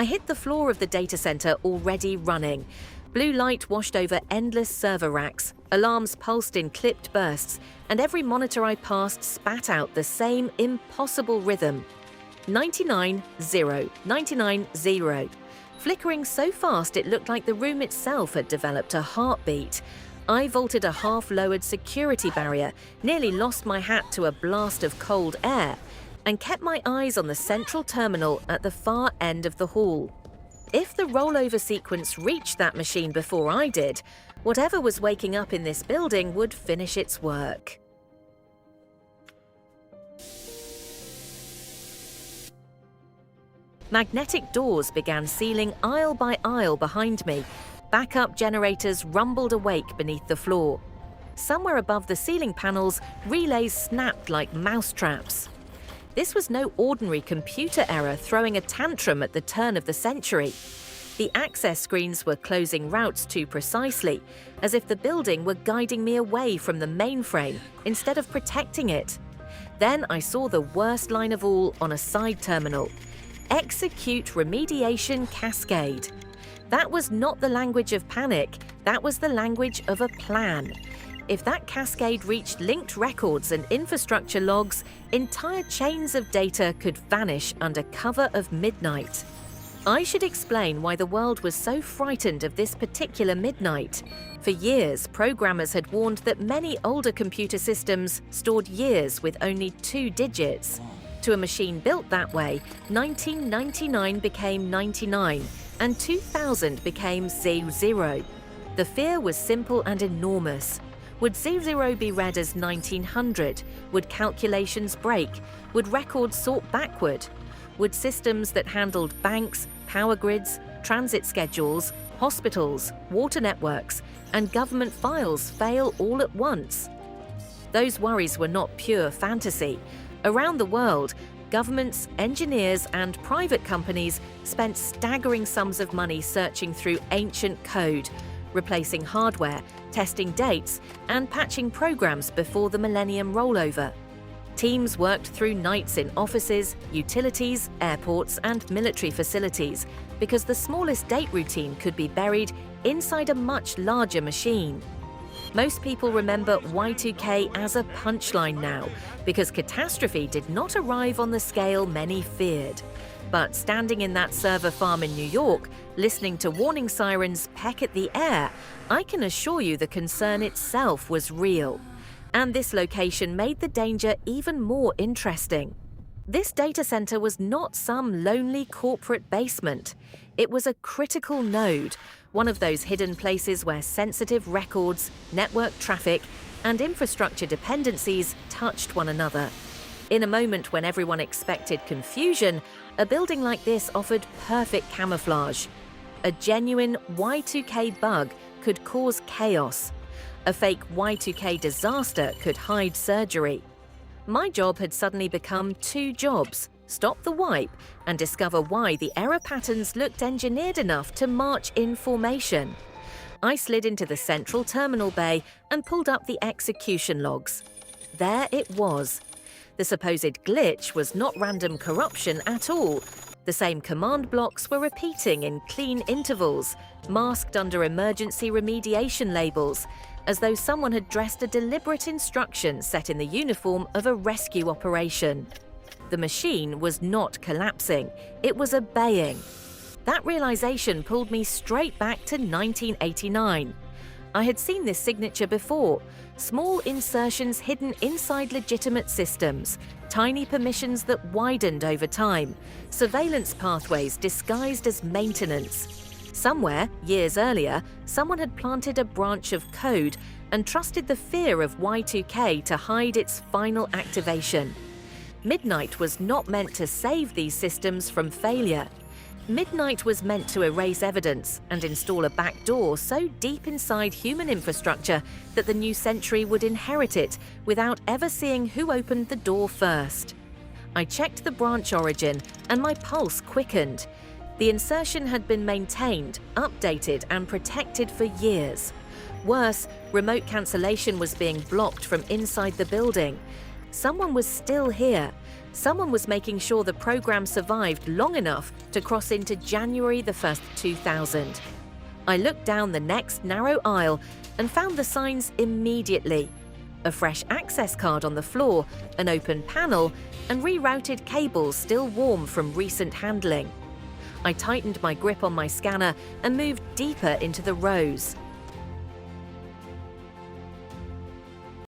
I hit the floor of the data center already running. Blue light washed over endless server racks, alarms pulsed in clipped bursts, and every monitor I passed spat out the same impossible rhythm. 99-0, 99-0. Flickering so fast it looked like the room itself had developed a heartbeat. I vaulted a half-lowered security barrier, nearly lost my hat to a blast of cold air, and kept my eyes on the central terminal at the far end of the hall. If the rollover sequence reached that machine before I did, whatever was waking up in this building would finish its work. Magnetic doors began sealing aisle by aisle behind me. Backup generators rumbled awake beneath the floor. Somewhere above the ceiling panels, relays snapped like mousetraps. This was no ordinary computer error throwing a tantrum at the turn of the century. The access screens were closing routes too precisely, as if the building were guiding me away from the mainframe instead of protecting it. Then I saw the worst line of all on a side terminal. Execute Remediation Cascade. That was not the language of panic, that was the language of a plan. If that cascade reached linked records and infrastructure logs, entire chains of data could vanish under cover of midnight. I should explain why the world was so frightened of this particular midnight. For years, programmers had warned that many older computer systems stored years with only 2 digits. To a machine built that way, 1999 became 99, and 2000 became 00. The fear was simple and enormous. Would 00 be read as 1900? Would calculations break? Would records sort backward? Would systems that handled banks, power grids, transit schedules, hospitals, water networks, and government files fail all at once? Those worries were not pure fantasy. Around the world, governments, engineers, and private companies spent staggering sums of money searching through ancient code, replacing hardware, testing dates, and patching programs before the Millennium rollover. Teams worked through nights in offices, utilities, airports, and military facilities because the smallest date routine could be buried inside a much larger machine. Most people remember Y2K as a punchline now because catastrophe did not arrive on the scale many feared. But standing in that server farm in New York, listening to warning sirens peck at the air, I can assure you the concern itself was real. And this location made the danger even more interesting. This data center was not some lonely corporate basement. It was a critical node, one of those hidden places where sensitive records, network traffic, and infrastructure dependencies touched one another. In a moment when everyone expected confusion, a building like this offered perfect camouflage. A genuine Y2K bug could cause chaos. A fake Y2K disaster could hide surgery. My job had suddenly become 2 jobs: stop the wipe and discover why the error patterns looked engineered enough to march in formation. I slid into the central terminal bay and pulled up the execution logs. There it was. The supposed glitch was not random corruption at all. The same command blocks were repeating in clean intervals, masked under emergency remediation labels, as though someone had dressed a deliberate instruction set in the uniform of a rescue operation. The machine was not collapsing, it was obeying. That realization pulled me straight back to 1989. I had seen this signature before: small insertions hidden inside legitimate systems, tiny permissions that widened over time, surveillance pathways disguised as maintenance. Somewhere, years earlier, someone had planted a branch of code and trusted the fear of Y2K to hide its final activation. Midnight was not meant to save these systems from failure. Midnight was meant to erase evidence and install a backdoor so deep inside human infrastructure that the new century would inherit it without ever seeing who opened the door first. I checked the branch origin and my pulse quickened. The insertion had been maintained, updated, and protected for years. Worse, remote cancellation was being blocked from inside the building. Someone was still here. Someone was making sure the program survived long enough to cross into January the 1st, 2000. I looked down the next narrow aisle and found the signs immediately. A fresh access card on the floor, an open panel, and rerouted cables still warm from recent handling. I tightened my grip on my scanner and moved deeper into the rows.